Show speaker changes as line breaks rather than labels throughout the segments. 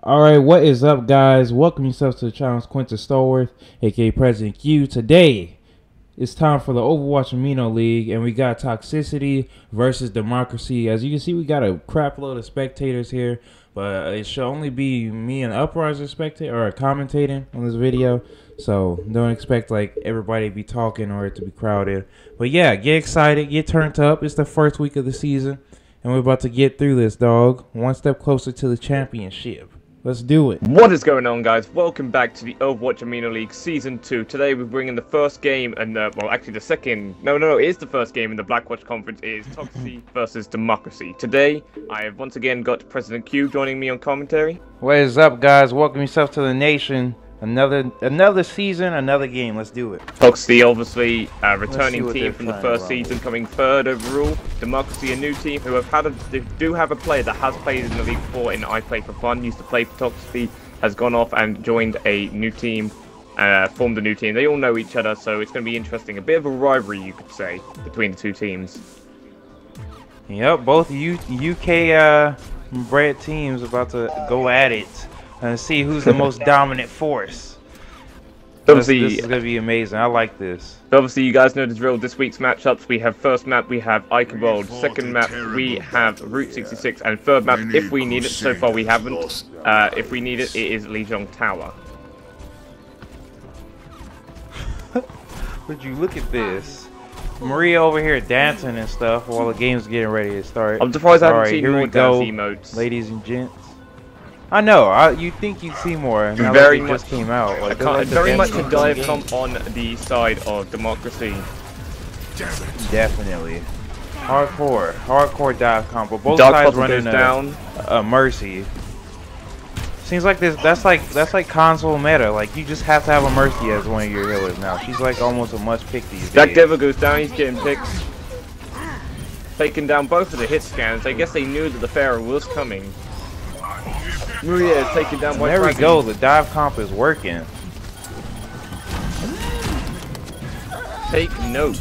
Alright, what is up, guys? Welcome yourselves to the channel. Quinn Stallworth, aka Presidentq. Today, it's time for the Overwatch Amino League, and we got Toxicity versus Democracy. As you can see, we got a crap load of spectators here, but it should only be me and Uprise commentating on this video. So don't expect like everybody to be talking or it to be crowded. But yeah, get excited, get turned up. It's the first week of the season, and we're about to get through this, dog. One step closer to the championship. Let's do it.
What is going on, guys? Welcome back to the Overwatch Amino League Season 2. Today we're bringing the first game, and well, actually the second. No, it is the first game in the Blackwatch Conference. It is Toxicity versus Democracy. Today, I have once again got Presidentq joining me on commentary.
What is up, guys? Welcome yourself to the nation. Another season, another game. Let's do it.
Toxicity, obviously, returning team from the first season, coming third overall. Democracy, a new team who they do have a player that has played in the league before in I Play for Fun, used to play for Toxicity, has gone off and joined a new team, formed a new team. They all know each other, so it's going to be interesting. A bit of a rivalry, you could say, between the two teams.
Yep, both UK bred teams about to go at it and see who's the most dominant force. This is going to be amazing. I like this.
Obviously, you guys know the drill. This week's matchups, we have first map, we have World. Second map, we have Route 66. And third map, if we need it, so far we haven't. If we need it, it is Lijiang Tower.
Would you look at this? Maria over here dancing and stuff while the game's getting ready to start.
I'm surprised I haven't seen more dance emotes.
Ladies and gents. I know. You think you'd see more. Now
very
that
much
just came out. Like,
very much a dive on the side of Democracy.
Definitely. Hardcore dive combo. Both sides running down a Mercy. Seems like that's like console meta. Like you just have to have a Mercy as one of your healers now. She's like almost a must pick these days.
Jack Devil goes down. He's getting picked. Taking down both of the hit scans. I guess they knew that the Pharaoh was coming. Maria is taking down White.
There we go. The dive comp is working.
Take note.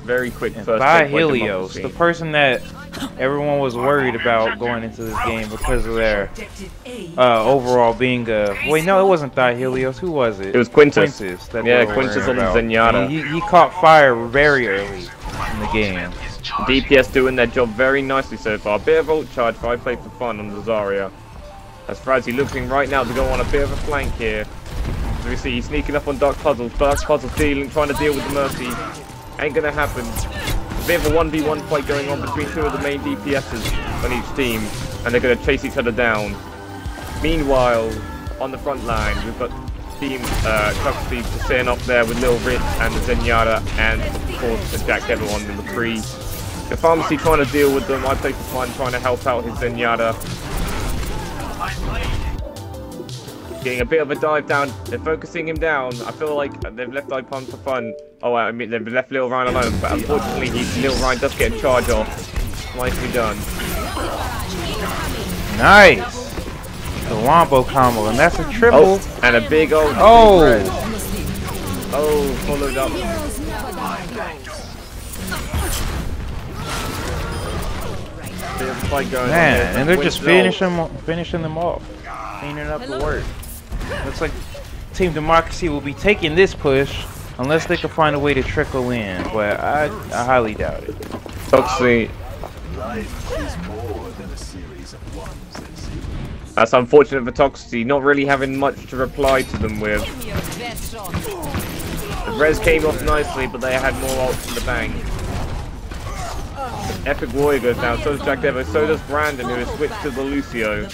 Very quick first.
By Helios, the person that everyone was worried about going into this game because of their overall being wait, no, it wasn't Thigh Helios. Who was it?
It was Quintus.
Yeah,
Quintus on the Zenyatta.
He caught fire very early in the game.
DPS doing their job very nicely so far. A bit of ult charge for I Play for Fun on the Zarya. As Frazzy looking right now to go on a bit of a flank here. As we see, he's sneaking up on Dark Puzzle. Dark Puzzle trying to deal with the Mercy. Ain't gonna happen. A bit of a 1v1 fight going on between two of the main DPSs on each team. And they're gonna chase each other down. Meanwhile, on the front line, we've got Team Toxicity sitting up there with Lil Ritz and the Zenyatta, and of course the Jack Devil on the McCree. The Pharmacy trying to deal with them. I Play for Fun trying to help out his Zenyatta. Getting a bit of a dive down. They're focusing him down. I feel like they've left I Play for Fun. Oh, I mean they've left Lil Ryan alone, but unfortunately Lil Ryan does get a charge off. Nicely done.
Nice. The wombo combo, and that's a triple.
Oh, and a big old followed up.
Man, and they're just finishing them off, cleaning up the work. Looks like Team Democracy will be taking this push unless they can find a way to trickle in, but I highly doubt it.
Toxicity. That's unfortunate for Toxicity, not really having much to reply to them with. The res came off nicely, but they had more ults in the bank. Epic Warrior goes down, so does Jack Devil, so does Brandon, who has switched to the Lucio.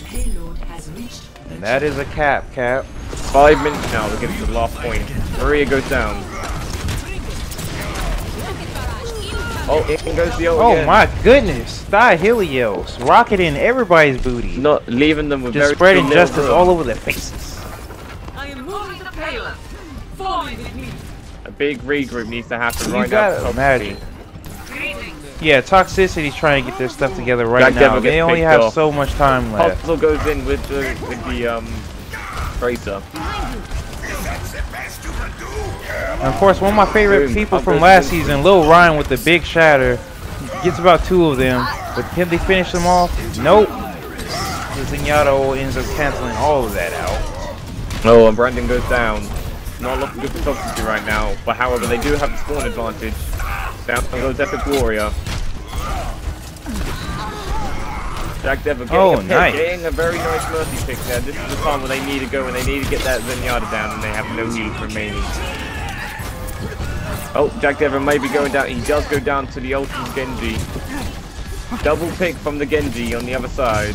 And that is a cap.
5 minutes now to get to the last point. Maria goes down. Oh, in goes the ult again.
Oh my goodness! Thigh Helios rocketing everybody's booty.
Not leaving them with
just spreading justice all over their faces.
I am moving the payload. Falling with me.
A big regroup needs to happen right now.
You gotta imagine. Yeah, Toxicity's trying to get their stuff together right now. They only have so much time left.
Puzzle goes in with the Tracer.
And of course, one of my favorite people from last season, Lil Ryan with the big shatter, Gets about 2 of them, but can they finish them off? Nope. The Zenyatta ends up canceling all of that out.
Oh, and Brandon goes down. Not looking good for Toxicity right now, but however, they do have the spawn advantage. Down goes Epic Warrior. Jack Dever getting a very nice mercy pick there. This is the time where they need to go and they need to get that Zenyatta down, and they have no heals remaining. Oh, Jack Dever may be going down. He does go down to the ultimate Genji. Double pick from the Genji on the other side.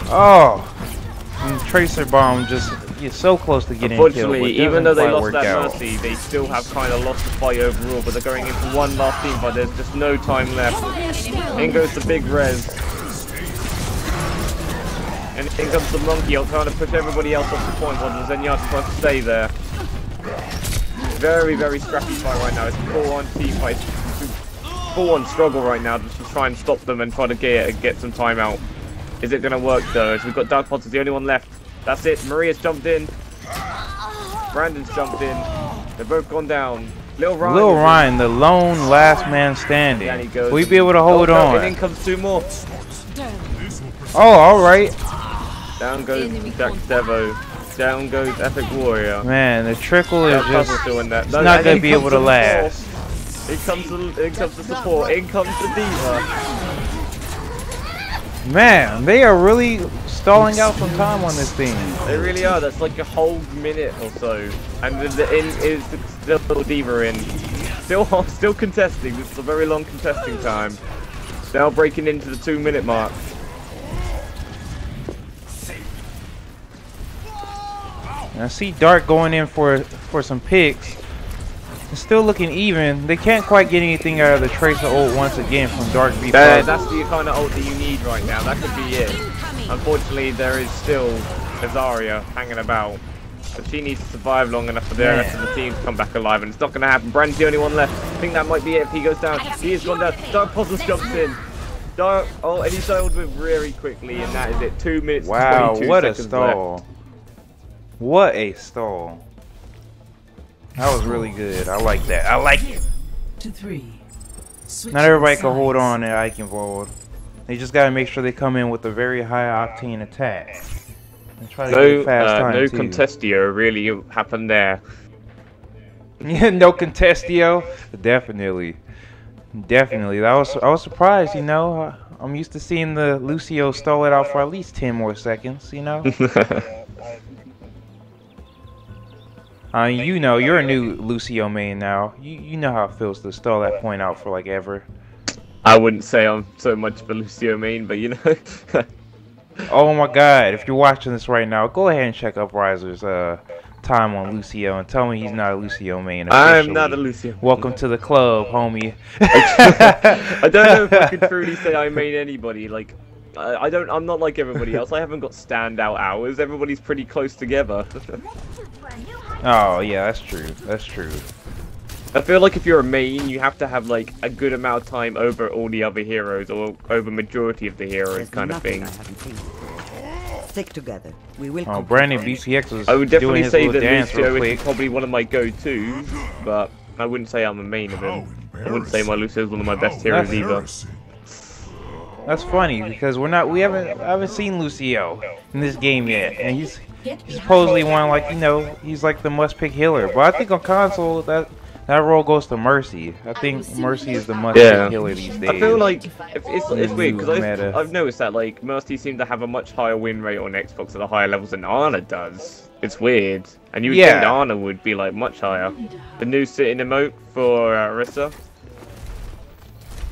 Oh, and Tracer Bomb just is so close to getting killed.
Unfortunately, even though they lost that mercy, they still have kind of lost the fight overall, but they're going into one last team fight. There's just no time left. In goes the big res. And in comes the monkey, trying to push everybody else off the point while the Zenyatta tries to stay there. Very, very scrappy fight right now. It's a full-on team fight. Full-on struggle right now just to try and stop them and try to get some time out. Is it going to work though? As we've got Dark Potter, the only one left. That's it. Maria's jumped in. Brandon's jumped in. They're both gone down. Lil Ryan,
the lone last man standing.
Down he goes.
Will he be able to hold on?
And in comes 2 more.
Oh, all right.
Down goes Jack Devo. Down goes Epic Warrior.
Man, the trickle is just
doing that.
It's not going to be able to last.
In comes the support. In comes the Diva.
Man, they are really stalling out some time on this thing.
They really are. That's like a whole minute or so. And the in is still little Diva in. Still contesting. This is a very long contesting time. Now breaking into the 2-minute mark.
And I see Dark going in for some picks. It's still looking even. They can't quite get anything out of the Tracer ult once again from Dark V.
That's the kind of ult that you need right now. That could be it. Unfortunately, there is still Azaria hanging about. But she needs to survive long enough for the rest of the team to come back alive, and it's not going to happen. Brandon's the only one left. I think that might be it if he goes down. He has gone down. Dark Puzzles jumps in. And he dialed with very quickly, and that is it. 2 minutes.
Wow,
22
what a
seconds
stall.
Left.
What a stall. That was really good. I like that. I like it. Not everybody can hold on at Eichenwald. They just gotta make sure they come in with a very high octane attack. And try to get a fast time
no
too.
contestio really happened there.
Yeah, no contestio. Definitely. I was surprised, you know. I'm used to seeing the Lucio stall it out for at least 10 more seconds, you know. You know, you're a new Lucio main now. You know how it feels to stall that point out for like ever.
I wouldn't say I'm so much of a Lucio main, but you know.
Oh my god, if you're watching this right now, go ahead and check up Riser's time on Lucio and tell me he's not a Lucio main officially.
I'm not a Lucio.
Welcome to the club, homie.
I don't know if I could truly say I main anybody. Like, I'm not like everybody else. I haven't got standout hours. Everybody's pretty close together.
Oh yeah, that's true. That's true.
I feel like if you're a main, you have to have like a good amount of time over all the other heroes, or over majority of the heroes, kind of thing.
Stick together. We will.
Oh, Brandon BCX was
I would definitely
doing his
say
little
that
dance real
Lucio
quick.
is probably one of my go-tos, but I wouldn't say I'm a main of him. I wouldn't say my Lucio is one of my best heroes either.
That's funny because we haven't seen Lucio in this game yet, and he's supposedly one, like, you know, he's like the must-pick healer. But I think on console that role goes to Mercy. I think Mercy is the must-pick healer these days.
I feel like it's weird because I've noticed that like Mercy seems to have a much higher win rate on Xbox at the higher levels than Ana does. It's weird, and you would think Ana would be like much higher. The new sitting emote for Orisa.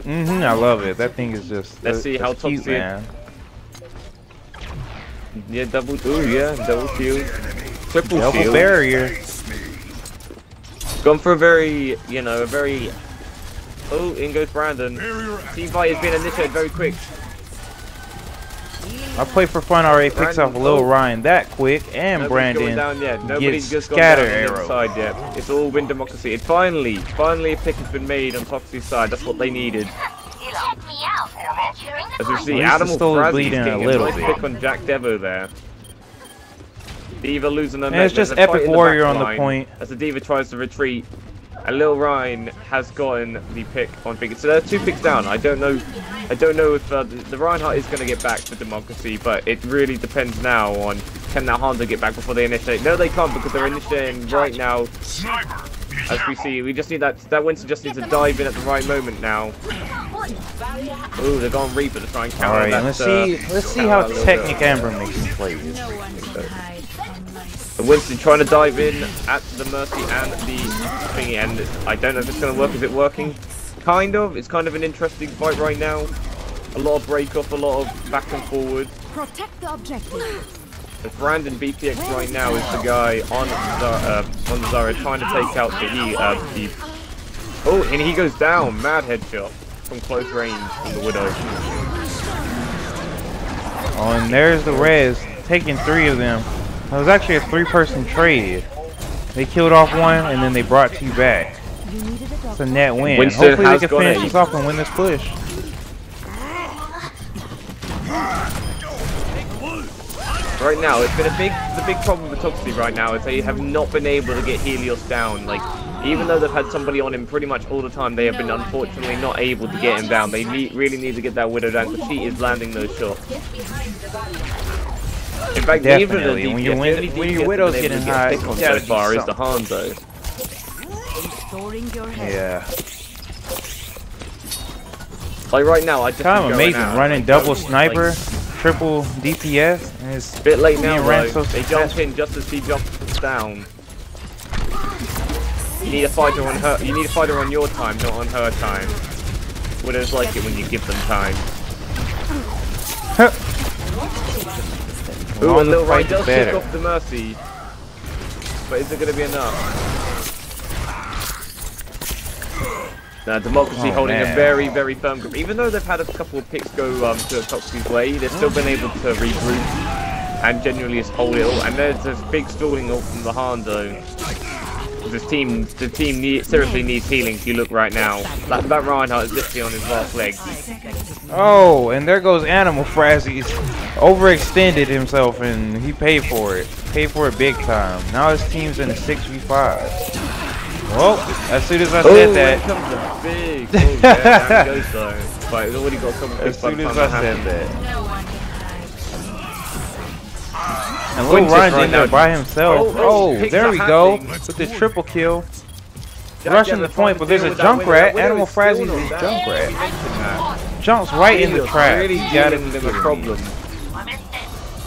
I love it. That thing is just.
Let's see how toxic.
Man.
Yeah, double shield, triple
double
shield.
Barrier.
Gone for a very, you know, a very. Oh, in goes Brandon. Team fight has been initiated very quick.
I play for fun already. Picks off Lil Ryan that quick, and Brandon
Nobody's
gets
just gone down
scatter
on the
arrow.
inside yet. It's all win democracy. Finally a pick has been made on Toxicy's side. That's what they needed. As we see, Animal Frazzy's getting a nice pick on Jack Devo there. Diva losing her.
And it's just Epic Warrior on the point.
As the Diva tries to retreat. And Lil Ryan has gotten the pick on Big. So there are 2 picks down. I don't know if the Reinhardt is going to get back to Democracy, but it really depends now on can that Hanzo get back before they initiate. No, they can't because they're initiating right now. As we see, we just need that Winston just needs to dive in at the right moment now. Ooh, they're going Reaper to try and counter.
Alright,
that,
let's see how Technic Amber makes him play this.
Winston trying to dive in at the Mercy and the thingy, and I don't know if it's going to work. Is it working? Kind of. It's kind of an interesting fight right now. A lot of break off, a lot of back and forward.
Protect the objective.
Brandon BPX right now is the guy on the Zarya trying to take out the oh, and he goes down. Mad headshot from close range from the Widow.
Oh, and there's the res taking 3 of them. It was actually a 3-person trade. They killed off 1 and then they brought 2 back. It's a net win.
Winston
Hopefully they can finish this off and win this push.
Right now, it's been the big problem with Toxicity right now is they have not been able to get Helios down. Like, even though they've had somebody on him pretty much all the time, they have been unfortunately not able to get him down. They really need to get that Widow down because she is landing those shots. In fact,
definitely. When your Widow's getting high,
so far is the Hanzo.
Yeah.
Like right now, I just
kind of amazing running double sniper, triple DPS, and it's
a bit late now.
So
they jump in just as he jumps down. You need a fighter on her. You need a fighter on your time, not on her time. Widows like it when you give them time. Ooh, and Lil Ryan does kick off the Mercy, but is it going to be enough? Now, Democracy holding a very, very firm grip. Even though they've had a couple of picks go to Toxic's way, they've still been able to regroup and genuinely just hold it all. And there's this big stalling up from the Hanzo. The team seriously needs healing. If you look right now, that Reinhardt is literally on his last leg.
Oh, and there goes Animal Frazzy's overextended himself, and he paid for it. Paid for it big time. Now his team's in a 6v5. Well, as soon as I said that,
comes a big. There goes though. But it's already got a couple
as soon as I said that. And Lil Ryan's in there by himself. Oh, there we go. With the triple kill. Rushing the point, but there's a Junkrat. Animal Frazzy's is Junkrat. Jumps right in the trap.
Really giving them a problem.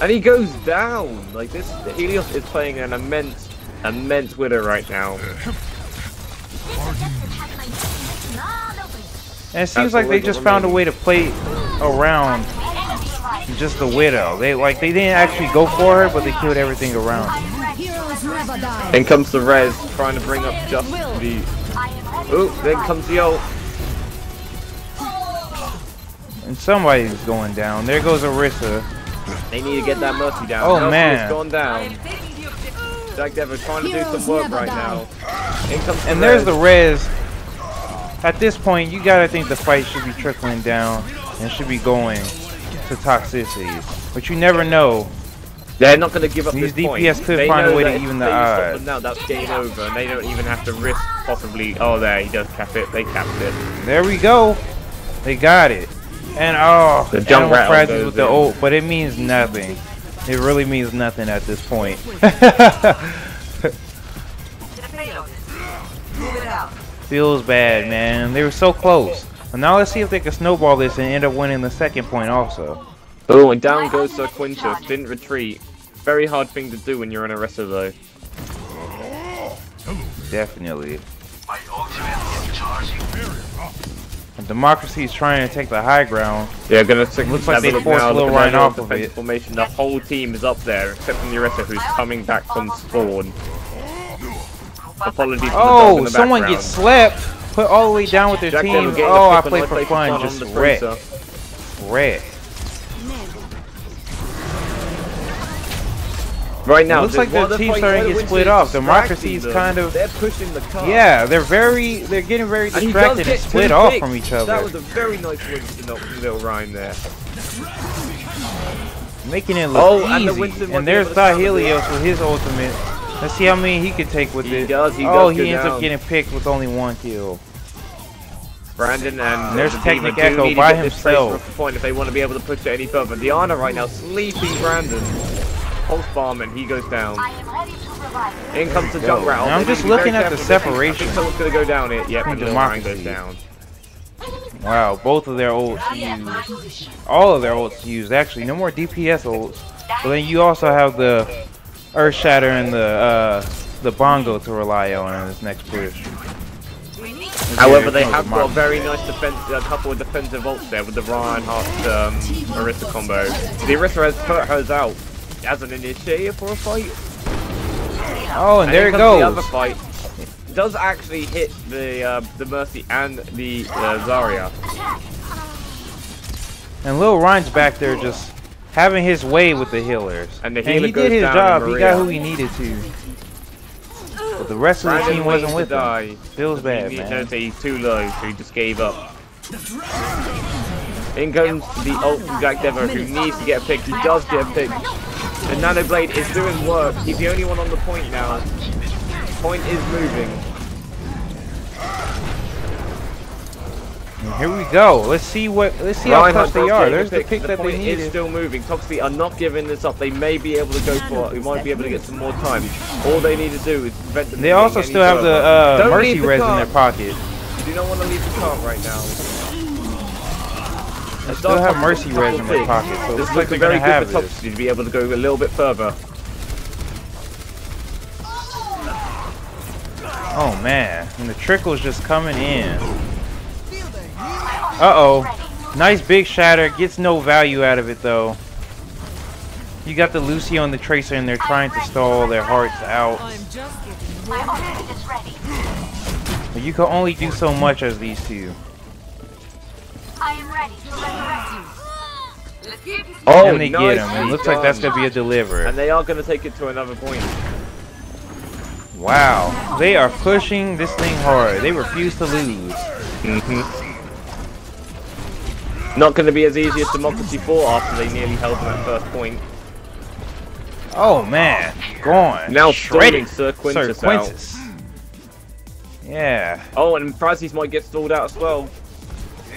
And he goes down. Like this, Helios is playing an immense Widow right now.
And it seems like they just found a way to play around just the Widow. They didn't actually go for her, but they killed everything around.
Then comes the res, trying to bring up just the. Oh, then comes the ult.
And somebody's going down. There goes Orisa.
They need to get that Mercy down.
Oh
Mercy
man!
has gone down. Jack Dever trying to do some work right now. In comes
and there's the res. At this point, you gotta think the fight should be trickling down and should be going to Toxicity, but you never know.
They're not going to give up
These
this
DPS
point.
could find a way to even the odds.
Now that's game over, and they don't even have to risk possibly. Oh, there he does cap it. They capped it.
There we go. They got it. And oh,
the jump
rattle with the ult, but it means nothing. It really means nothing at this point. Feels bad, man. They were so close. But now let's see if they can snowball this and end up winning the second point also.
Oh, and down goes Quintus. Didn't retreat. Very hard thing to do when you're in a wrestler, though.
Definitely. And Democracy is trying to take the high ground.
Yeah, gonna take.
Looks like they forced Lil Ryan off of it.
Formation. The whole team is up there, except for Uresa, who's coming back from spawn. Apologies.
Oh, someone gets slept. Put all the way down with their team. Oh, I play for fun. Just wreck. Wreck.
Right now,
it looks like the team's starting to get split off. Democracy is kind of.
They're pushing the car.
Yeah, they're getting very distracted and split off from each other.
That was a very nice win to knock Lil Ryan there.
Making it look easy. And there's Helios with his ultimate. Let's see how many he can take with
He
it.
does, he
ends
down.
up getting picked with only 1 kill.
Brandon and
there's
the
Technic
Diva do
Echo
need to
by
get this tracer
himself.
off the point if they want to be able to push it any further. Diana right now sleeping Brandon. Pulse bomb and he goes down. In comes the jump rattle.
I'm just looking at the separation.
I think someone's going to go down it. Yep, and Ryan goes
Democracy.
down.
Wow, both of their ults used. All of their ults used, actually. No more DPS ults. But then you also have the Earth Shatter and the Bongo to rely on in this next push.
However, they have got a very nice a couple of defensive ults there with the Reinhardt Orisa combo. The Orisa has put hers out as an initiator for a fight.
Oh, and there it
The
goes.
other fight does actually hit the Mercy and the Zarya.
And Lil Ryan's back there just having his way with the healers.
And the
And
healer
he
goes
did his
down
job.
and
He got
Maria.
who he needed to. But the rest of the
Brandon
team wasn't
waits
with
to die.
him. Feels bad,
No,
man.
he's too low, so he just gave up. In comes the ult from Jack Devo, who needs to get a pick. He does get a pick. And Nano Blade is doing work. He's the only one on the point now. Point is moving.
And here we go. Let's see how close they are. There's the pick that they
point is
needed.
still moving. Toxicity are not giving this up. They may be able to go for it. We might be able to get some more time. All they need to do is prevent them.
They also still have the Mercy res in their pocket.
You do not want to leave the cart right now.
They still have Mercy res in their pocket, so it
This
looks like
looks
they're
very
gonna have
good for
this.
Toxicity to be able to go a little bit further.
Oh man, and the trickle's just coming in. Uh-oh. Nice big shatter, gets no value out of it though. You got the Lucio and the Tracer and they're trying to stall their hearts out. But you can only do so much as these two.
Oh,
And they get him, and it looks like that's going to be a deliver.
And they are going to take it to another point.
Wow, they are pushing this thing hard. They refuse to lose.
Not going to be as easy as Democracy 4 after they nearly held that first point.
Oh man, gone.
Now
shredded.
Sir Quintus
out. Yeah.
Oh, and Frazzies might get stalled out as well.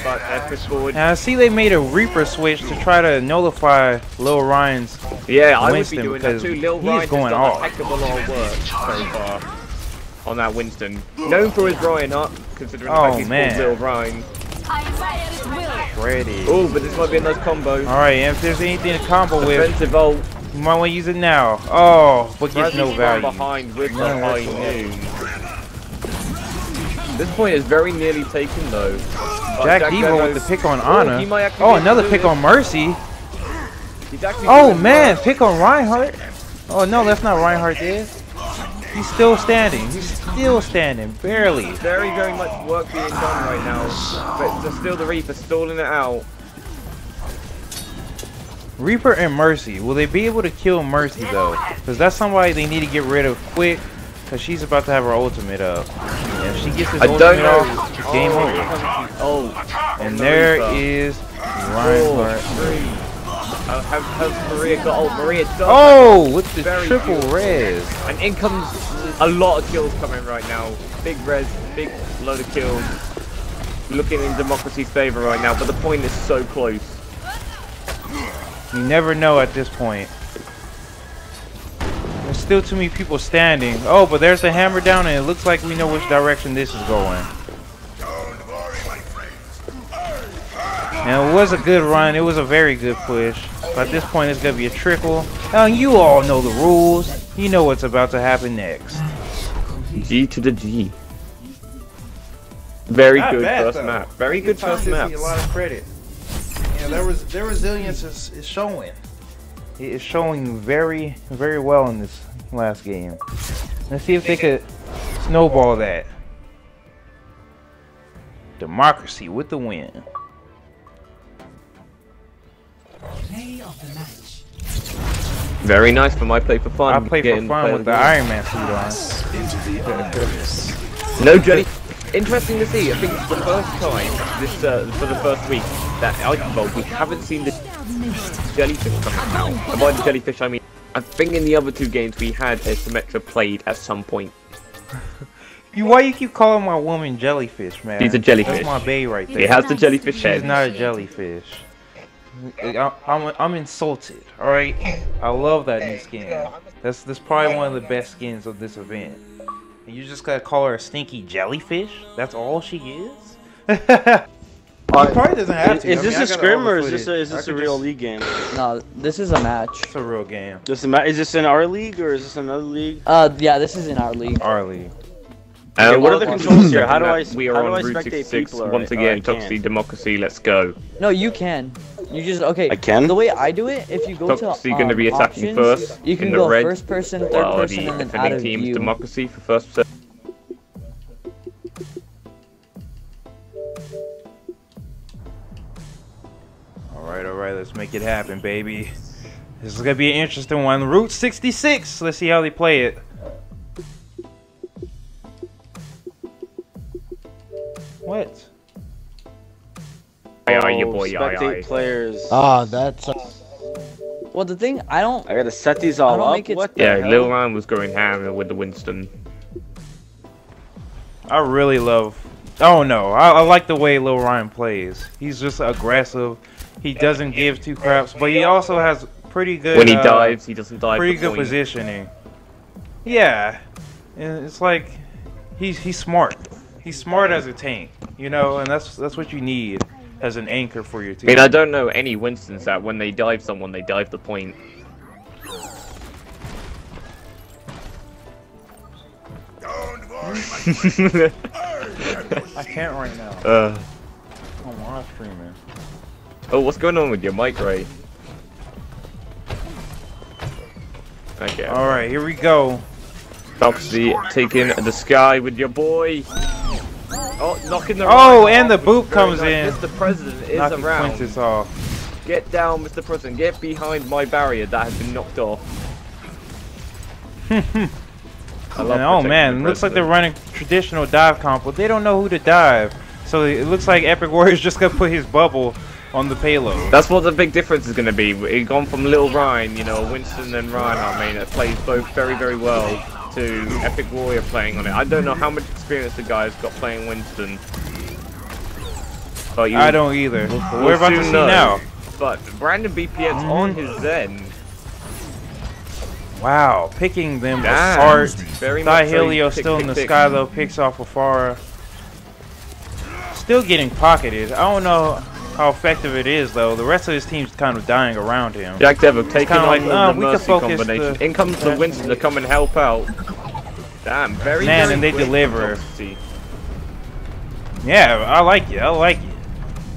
But push forward.
Now I see they made a Reaper switch to try to nullify Lil Ryan's
Yeah, I would be
Winston
doing that
because
too. Lil
he's
Ryan has
going
done
off.
a heck of a lot of work so far on that Winston. Known for his Ryan up, considering the fact he's called Lil Ryan.
Shredded.
Oh, but this might be a nice combo.
Alright, and if there's anything to combo with,
Defensive ult.
you might want to use it now. Oh, but gets no
Frazzy's
value.
behind with the high noon. This point is very nearly taken though.
Jack Devo with the pick on Ana.
he might actually
Oh,
be able
another
to do
pick
this.
on Mercy.
He's actually
Oh
doing
man,
work.
pick on Reinhardt. Oh no, that's not Reinhardt there. He's still standing. He's still standing, barely.
Very, very much work being done right now. But there's still the Reaper stalling it out.
Reaper and Mercy. Will they be able to kill Mercy though? Because that's somebody they need to get rid of quick. Because she's about to have her ultimate up. And if she gets this
I don't
ultimate
know.
off, it's game over.
Oh,
And there is Reinhardt.
Has Maria got ult? Maria does.
Oh, with the
Very
triple
good.
res.
And in comes a lot of kills coming right now. Big res, big load of kills. Looking in Democracy's favor right now, but the point is so close.
You never know at this point. There's still too many people standing. Oh, but there's the hammer down, and it looks like we know which direction this is going. And it was a good run. It was a very good push. But at this point, it's going to be a trickle. Now, you all know the rules. You know what's about to happen next.
G to the G. Very
Not
good
bad,
first
though.
map. Very good first map.
A lot of credit. Yeah, their resilience is showing. It is showing very, very well in this last game. Let's see if they could snowball that. Democracy with the win.
Play of the match.
Very nice for my play for fun.
I play for
Getting
fun
play
with
of
the
game.
Iron Man suit on.
No jelly. Interesting to see. I think it's the first time this for the first week that Item Bowl we haven't seen the jellyfish coming out. And by the jellyfish I mean I think in the other 2 games we had a Symmetra played at some point.
Why you keep calling my woman jellyfish, man?
She's a jellyfish.
That's my bae right there.
He has the jellyfish head.
She's not a jellyfish. I'm insulted. All right. I love that new skin. That's probably one of the best skins of this event. And you just gotta call her a stinky jellyfish? That's all she is? He probably doesn't have to.
Is this a scrim or is this a real league game?
No, this is a match.
It's a real game.
Is this in our league or is this another league?
Yeah, this is in our league.
Our league.
Okay, what are the controls here? How do I
We are on Route 66 once again. Toxicity Democracy. Let's go.
No, you can. You just I
can.
The way I do it, if you go
Toxicity
to
going to be attacking
options,
first.
you can
in the
go
red.
first person, third
Well,
person,
the
and then out
defending
of
team's
view.
Democracy for first person.
Alright, let's make it happen, baby. This is gonna be an interesting one. Route 66. Let's see how they play it. What?
Aye, your boy,
spectate players.
Ah, that's. Well, the thing I
gotta set these all up. What the hell?
Lil Ryan was going ham with the Winston.
I really love. Oh no, I like the way Lil Ryan plays. He's just aggressive. He doesn't give two craps, but he also has pretty good.
When he dives, he doesn't dive.
Pretty good positioning. Yeah, and it's like he's smart. He's smart as a tank, you know, and that's what you need as an anchor for your team.
I mean, I don't know any Winstons that when they dive someone, they dive the point.
I can't right now. I'm live streaming.
Oh, what's going on with your mic, Ray? Okay.
Alright, here we go.
Toxicity taking the sky with your boy. Oh, knocking the
and the boop comes in.
Mr. President is
knocking
around.
Quintus off.
Get down, Mr. President. Get behind my barrier that has been knocked off.
Oh man, looks like they're running traditional dive comp, but they don't know who to dive. So it looks like Epic Warrior's just gonna put his bubble on the payload.
That's what the big difference is going to be. It's gone from Lil Ryan, you know, Winston and Reinhardt, I mean, that plays both very, very well, to Epic Warrior playing on it. I don't know how much experience the guy's got playing Winston. But
I don't either. We're about to see now.
But Brandon BPN's on his Zen.
Wow, picking them apart. Helio still in the sky though, picks off Afara. Still getting pocketed. I don't know how effective it is though. The rest of his team's kind of dying around him.
Jack Devo taking on
like,
the
we can
Mercy
focus
combination. In comes the Winston to come and help out. Damn, very
and they
quick
deliver. Yeah, I like it. I like it.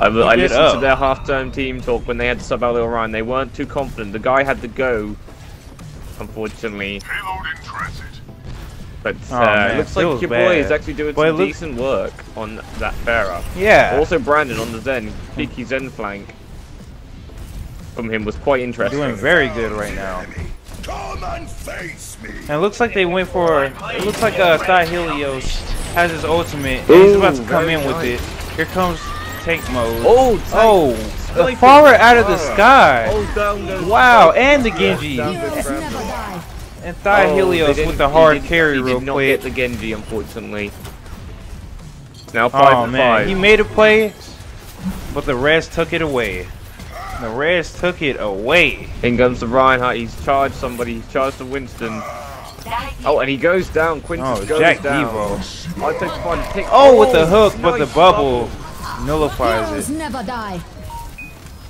I listened to their half-term team talk when they had to sub out Lil Ryan. They weren't too confident. The guy had to go, unfortunately. But it looks like your boy is actually doing some decent work on that Pharah.
Yeah.
Also Brandon on the Zen, peaky Zen flank from him was quite interesting.
Doing very good right now. And it looks like they went for. It looks like Helios has his ultimate. And he's about to come in with it. Here comes tank mode.
Oh,
the Pharah out of the sky.
Oh,
wow, and the Genji. And Helios with the hard carry real quick.
He did not get the Genji, unfortunately. It's now 5 for 5.
He made a play, but the rest took it away. The rest took it away.
In comes the Reinhardt. He's charged somebody. He's charged the Winston. Oh, and he goes down. Quintus goes
Jack
down.
Devo. With the hook, but the bubble nullifies it.
Never die.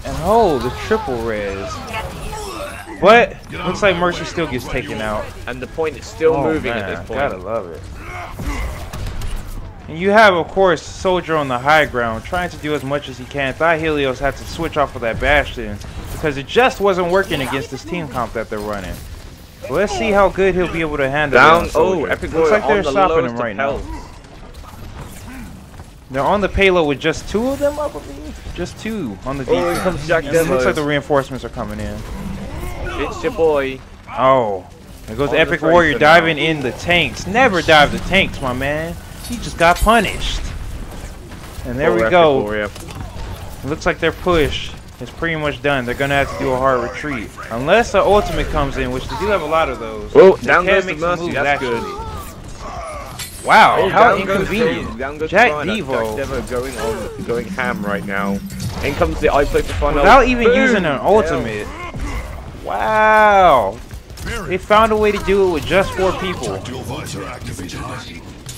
And the triple res. But looks like Mercy still gets taken out.
And the point is still moving at this point.
Gotta love it. And you have, of course, Soldier on the high ground trying to do as much as he can. Helios had to switch off of that Bastion because it just wasn't working against this team comp that they're running. So let's see how good he'll be able to handle it.
Epic
looks like they're stopping him right now. They're on the payload with just 2 of them, I believe. Just 2 on the defense.
Here comes Jack
It looks like the reinforcements are coming in.
It's your boy.
There goes Epic Warrior diving in the tanks. Never dive the tanks, my man. He just got punished. And there we go. It looks like they're pushed. is pretty much done. They're gonna have to do a hard retreat. Unless the ultimate comes in, which they do have a lot of those.
Oh, down goes the Mercy, that's good.
Wow,
Oh,
how
down goes
inconvenient.
down goes
Jack
Devo.
Devo.
Jack Devo going ham right now. In comes the I play for fun.
Without even
Boom.
using an ultimate. Wow. They found a way to do it with just 4 people.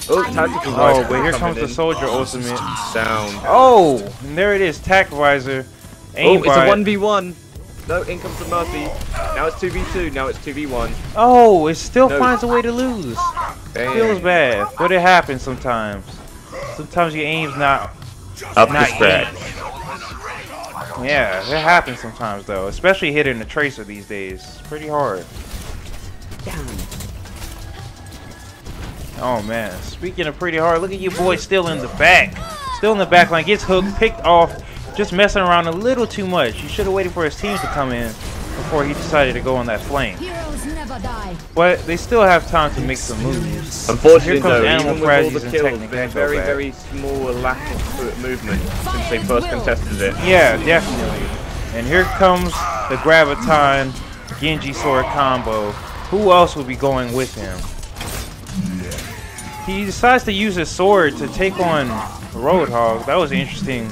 Oh, tactical
Oh,
visor
but here
coming
comes the
in.
soldier ultimate.
Down.
Oh, and there it is, tac visor.
Oh,
Aimbot.
it's a 1v1. No, in comes the Mercy. Now it's 2v2. Now it's 2v1.
Oh, it still
No.
finds a way to lose.
Damn.
Feels bad, but it happens sometimes. Sometimes your aim's not
Up to
not
scratch.
Yeah, it happens sometimes though, especially hitting the tracer these days. It's pretty hard. Oh man, speaking of pretty hard, look at you boy still in the back. Still in the back line, gets hooked, picked off, just messing around a little too much. He should have waited for his team to come in before he decided to go on that flank.
Heroes never die.
But they still have time to make some moves.
Unfortunately,
Here comes
though,
Animal
even with all
Frazzies
the
and
kills,
Technic,
there's
they go
very,
back.
very small lack of movement since they first contested it.
Yeah, definitely. And here comes the Graviton Genji sword combo. Who else would be going with him? He decides to use his sword to take on Roadhog. That was interesting,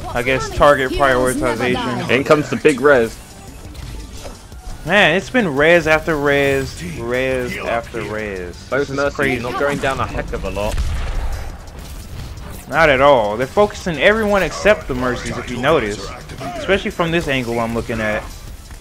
I guess, target prioritization.
In comes the big res.
Man, it's been res after res, res after res.
Both
This is
Mercy
crazy.
not going down a heck of a lot.
Not at all. They're focusing everyone except the Mercies, if you notice. Especially from this angle I'm looking at.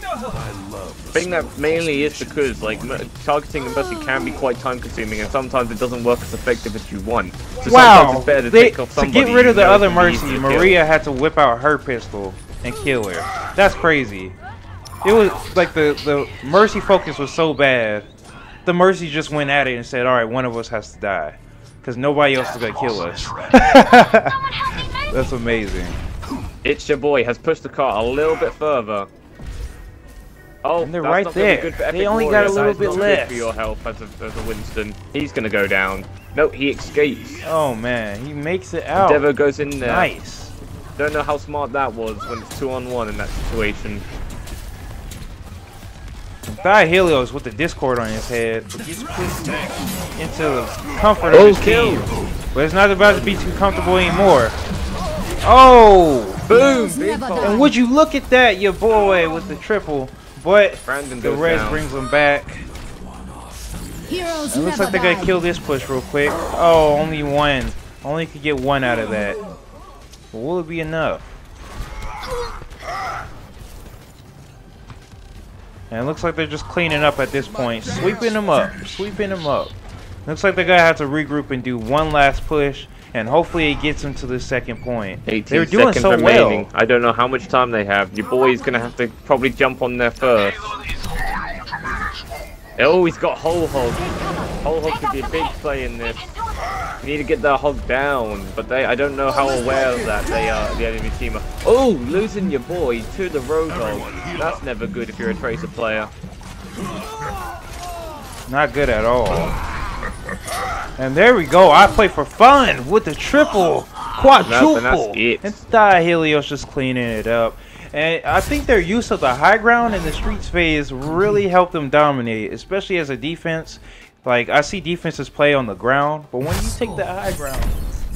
I think that mainly is because like targeting a Mercy can be quite time consuming and sometimes it doesn't work as effective as you want. So
Wow!
sometimes it's better to take off
To
somebody
get rid of the
you know
other
can be
Mercy,
easy to kill.
Maria had to whip out her pistol and kill her. That's crazy. It was like the Mercy focus was so bad. The Mercy just went at it and said, alright, one of us has to die. Because nobody else is going to kill us. That's amazing.
It's your boy has pushed the cart a little bit further. Oh,
And they're
that's
right
not gonna be
there.
good for
They
Epic
only
Warrior.
got a little
That is
bit
not good
less.
for your health as a Winston. He's gonna go down. No, he escapes.
Oh man, he makes it out.
Devo goes in there.
Nice.
Don't know how smart that was when it's 2-on-1 in that situation.
Helios with the Discord on his head, but gets pushed into the comfort of his
kill.
team. But it's not about to be too comfortable anymore. Oh!
Boom! Big
Never
pop.
die.
And would you look at that, your boy, with the triple. But
Brandon
the
goes
res
down.
brings him back.
Heroes
It looks
never
like they're gonna
die.
kill this push real quick. Oh, only one. Only could get one out of that. But will it be enough? And it looks like they're just cleaning up at this point. Sweeping them up. Sweeping them up. Looks like they're gonna have to regroup and do one last push. And hopefully it gets them to the second point.
18
They're doing
seconds
so
remaining.
well.
I don't know how much time they have. Your boy's gonna have to probably jump on there first. Oh, he's got Whole Hog. Whole Hog could be a big play in this. You need to get that hog down, but I don't know how aware of that they are, the enemy team are. Oh, losing your boy to the Roadhog. That's never good if you're a Tracer player.
Not good at all. And there we go. I play for fun with the triple, quadruple.
And that's it.
And Helios just cleaning it up. And I think their use of the high ground in the streets phase really helped them dominate, especially as a defense. Like, I see defenses play on the ground, but when you take the high ground,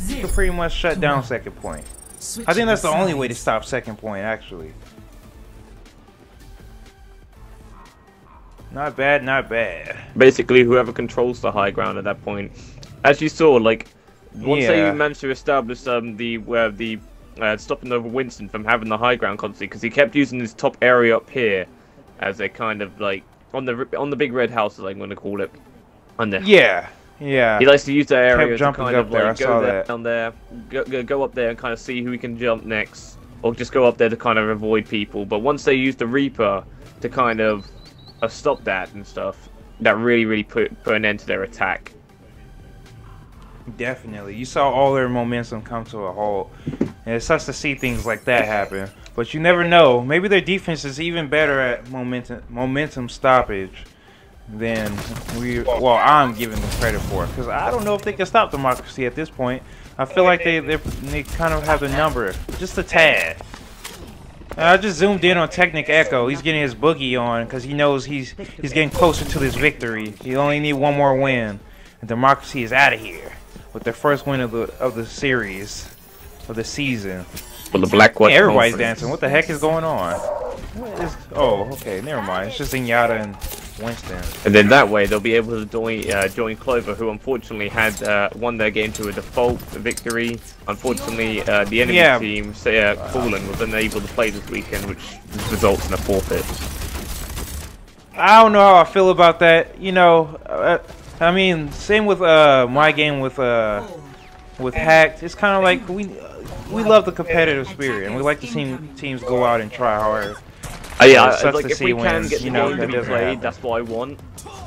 you can pretty much shut down second point. I think that's the only way to stop second point, actually. Not bad, not bad.
Basically, whoever controls the high ground at that point. As you saw, like, once they
Yeah.
managed to establish stopping over Winston from having the high ground constantly, because he kept using this top area up here as a kind of, like, on the big red house, as I'm going to call it. On there.
Yeah, yeah.
He likes to use that area to
jumping
kind
up
of
there,
like
I saw
go
that.
down there, go up there and kind of see who he can jump next, or just go up there to kind of avoid people. But once they use the Reaper to kind of stop that and stuff, that really put an end to their attack.
Definitely. You saw all their momentum come to a halt. And it sucks to see things like that happen. But you never know. Maybe their defense is even better at momentum stoppage than I'm giving them credit for. Because I don't know if they can stop democracy at this point. I feel like they kind of have the number. Just a tad. I just zoomed in on Technic Echo. He's getting his boogie on because he knows he's getting closer to this victory. He only need one more win, and Democracy is out of here with their first win of the series, of the season.
Well, the Blackwood.
Hey, everybody's dancing. What the heck is going on? Oh, okay, never mind. It's just Zenyatta and Winston.
And then that way they'll be able to join Clover, who unfortunately had won their game to a default victory. Unfortunately, the enemy team, Fallen, was unable to play this weekend, which results in a forfeit.
I don't know how I feel about that. You know, I mean, same with my game with Hacked. It's kind of like we love the competitive spirit, and we like to see teams go out and try hard.
Yeah, like if we can get the game to be played, that's what I want.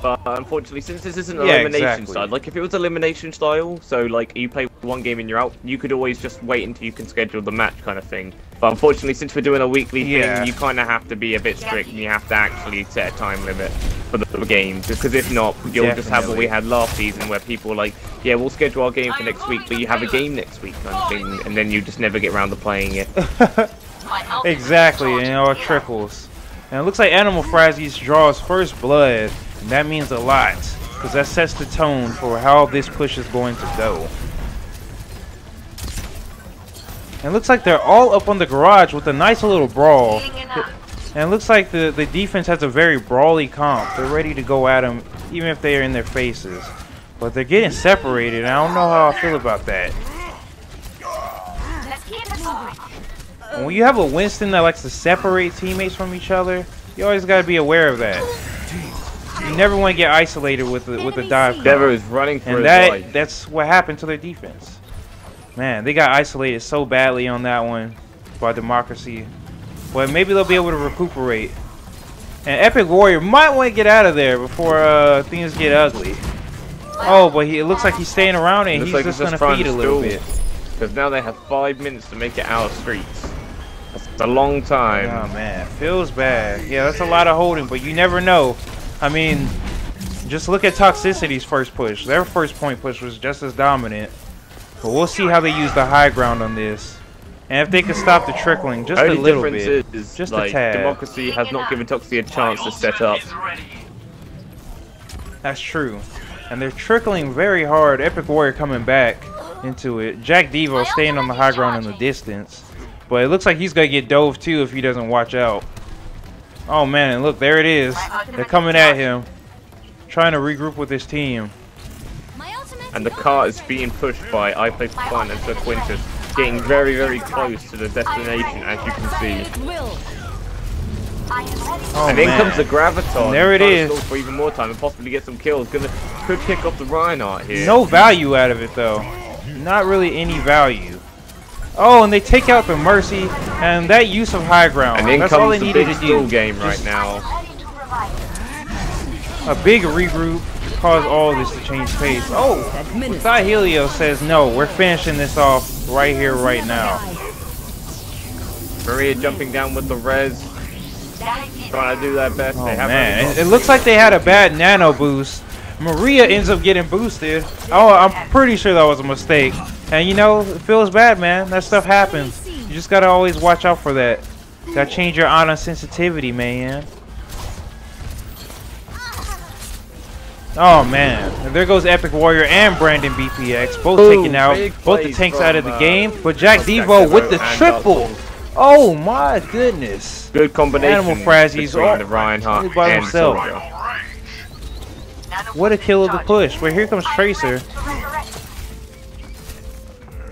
But unfortunately, since this isn't an elimination style, like if it was elimination style, so like you play one game and you're out, you could always just wait until you can schedule the match kind of thing. But unfortunately, since we're doing a weekly thing, you kind of have to be a bit strict and you have to actually set a time limit for the game. Because if not, you'll just have what we had last season where people were like, yeah, we'll schedule our game for next week, but you have a game next week kind of thing, and then you just never get around to playing it.
Exactly, and it all trickles. And it looks like Animal Frazzies draws first blood, and that means a lot, because that sets the tone for how this push is going to go. And it looks like they're all up on the garage with a nice little brawl. And it looks like the defense has a very brawly comp. They're ready to go at them, even if they are in their faces. But they're getting separated, and I don't know how I feel about that. And when you have a Winston that likes to separate teammates from each other, you always got to be aware of that. You never want to get isolated with the dive.
Devo is running for
his life. That's what happened to their defense. Man, they got isolated so badly on that one by Democracy. But maybe they'll be able to recuperate. And Epic Warrior might want to get out of there before things get ugly. Oh, but it looks like he's staying around and he's just going to feed a little bit.
Because now they have 5 minutes to make it out of streets. That's a long time.
Oh man, feels bad. Yeah, that's a lot of holding, but you never know. I mean, just look at Toxicity's first push. Their first point push was just as dominant. But we'll see how they use the high ground on this. And if they can stop the trickling just a little bit. Just a tad.
Democracy has not given Toxicity a chance to set up.
That's true. And they're trickling very hard. Epic Warrior coming back into it. Jack Devo staying on the high ground in the distance. But it looks like he's going to get dove too if he doesn't watch out. Oh man, and look, there it is. They're coming at him. Trying to regroup with his team.
And the car is being pushed by I Play for Fun and Sir Quintus, getting very, very close to the destination, as you can see.
Oh,
and in comes the Graviton.
And there it is.
For even more time and possibly get some kills. Could pick up the Reinhardt here.
No value out of it though. Not really any value. Oh, and they take out the Mercy, and that use of high ground.
And in
that's
comes
all they
the
needed
big
to do.
game right now.
A big regroup to cause all this to change pace. Oh, Thigh Helio says no. We're finishing this off right here, right now.
Maria jumping down with the res, trying to do that best.
Oh man, it looks like they had a bad nano boost. Maria ends up getting boosted. Oh, I'm pretty sure that was a mistake. And you know, it feels bad, man. That stuff happens. You just gotta always watch out for that. Gotta change your honor sensitivity, man. Oh man, and there goes Epic Warrior and Brandon BPX, both taken out, both the tanks out of the game. But Jack Devo with the triple. Oh my goodness.
Good combination.
Animal Frazzies
between the Reinhardt
by
and
himself.
Soldier.
What a kill of the push. But here comes Tracer.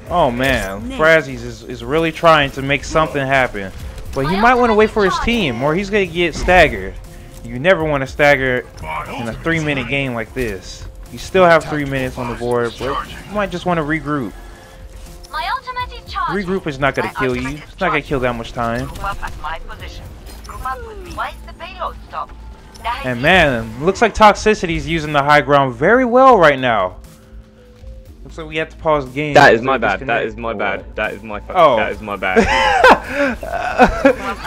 Oh man, Frazzies is really trying to make something happen. But he might want to wait for his team or he's going to get staggered. You never want to stagger in a 3-minute game like this. You still have 3 minutes on the board, but you might just want to regroup. Regroup is not going to kill you. It's not going to kill that much time. And man, looks like Toxicity is using the high ground very well right now. Looks like we have to pause the game.
That is my bad. That is my bad. That is my fault.
Oh.
That is my bad.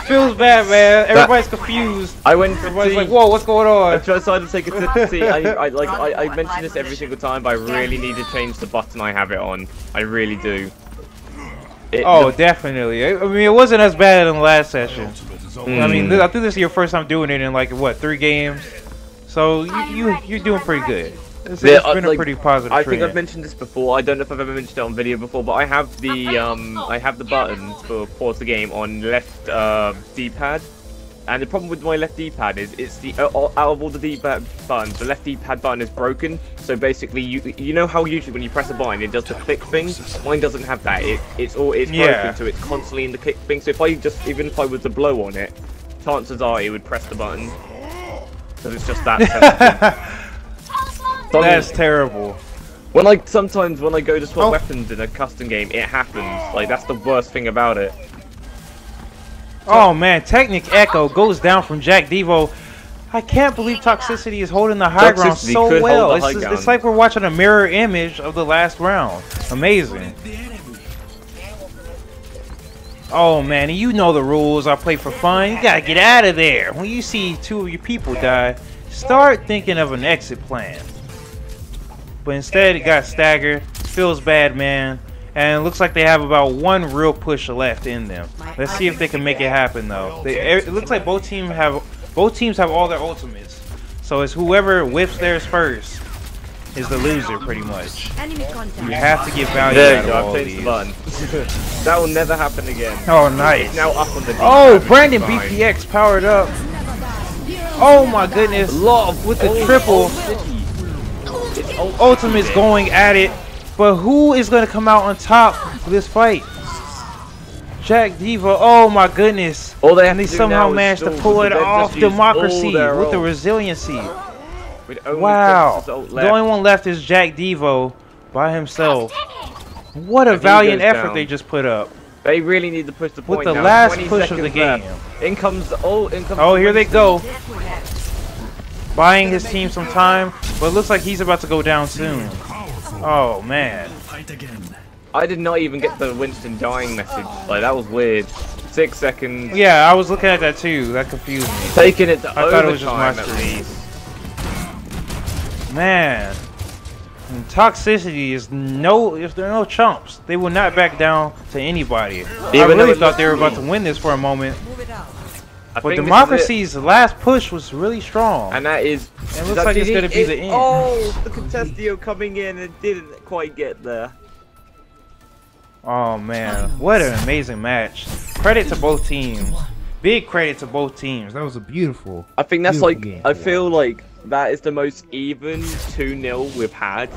Feels bad, man. Everybody's confused. Everybody's like, whoa, what's going on?
I decided to take a see. I mention this every single time, but I really need to change the button I have it on. I really do.
Oh, definitely. I mean, it wasn't as bad in the last session. I mean, I think this is your first time doing it in like what 3 games, so you're doing pretty good. It's been a pretty positive trend.
I think I've mentioned this before. I don't know if I've ever mentioned it on video before, but I have the buttons for pause the game on left D-pad. And the problem with my left D-pad is it's the out of all the D-pad buttons, the left D-pad button is broken. So basically, you know how usually when you press a button it does the click thing. Mine doesn't have that. It's broken, so it's constantly in the click thing. So even if I was to blow on it, chances are it would press the button. So it's just that sensitive.
That's terrible.
Sometimes when I go to swap weapons in a custom game, it happens. Like that's the worst thing about it.
Oh man, Technic Echo goes down from Jack Devo. I can't believe Toxicity is holding the high ground so well. It's like we're watching a mirror image of the last round. Amazing. Oh man, you know the rules. I play for fun. You gotta get out of there. When you see 2 of your people die, start thinking of an exit plan. But instead, it got staggered. Feels bad, man. And it looks like they have about 1 real push left in them. Let's see if they can make it happen, though. It looks like both teams have all their ultimates. So it's whoever whips theirs first is the loser, pretty much. You have to get value out of all these.
That will never happen again.
Oh, nice.
It's now up on the
oh, Brandon BPX powered up. Oh my goodness. With the triple. Ultimate's going at it. But who is going to come out on top of this fight? Jack Devo. Oh my goodness. And they somehow managed to pull it off. Democracy with the resiliency. Wow. The only one left is Jack Devo by himself. What a valiant effort they just put up.
They really need to push the point
with the last push of the game. Oh, here they go. Buying his team some time, but it looks like he's about to go down soon. Oh man.
I did not even get the Winston dying message. Like that was weird. 6 seconds.
Yeah, I was looking at that too. That confused me.
Taking it to
I thought it was just my
screen.
Man. And Toxicity is if they're no chumps. They will not back down to anybody. I really thought they were about to win this for a moment. But Democracy's last push was really strong.
And that is...
It looks like it's going to be the end.
Oh, the Contestio coming in and didn't quite get there.
Oh, man. What an amazing match. Credit to both teams. Big credit to both teams. That was a beautiful
I think that's like...
game.
I feel like that is the most even 2-0 we've had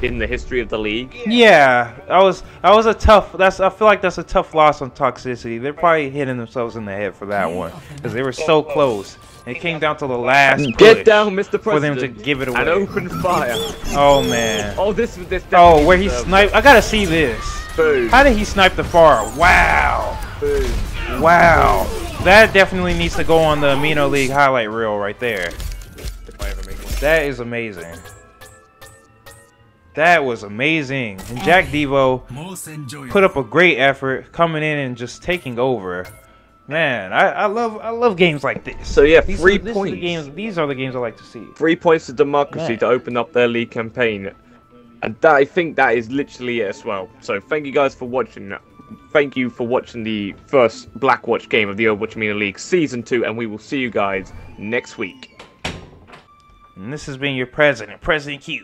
in the history of the league.
Yeah, that was a tough. I feel like that's a tough loss on Toxicity. They're probably hitting themselves in the head for that one because they were so close. It came down to the last push.
Get down, Mr. President,
for them to give it away.
And open fire.
Oh man.
Oh, this.
Oh, where he sniped. I gotta see this.
Boom.
How did he snipe the far? Wow.
Boom.
Wow. That definitely needs to go on the Amino League highlight reel right there. That is amazing. That was amazing. And Jack Devo put up a great effort coming in and just taking over. Man, I love games like this.
So yeah, 3 points.
These are the games I like to see.
3 points to Democracy to open up their league campaign. And I think that is literally it as well. So thank you guys for watching. Thank you for watching the first Blackwatch game of the Overwatch Amino League Season 2. And we will see you guys next week.
And this has been your president, Presidentq.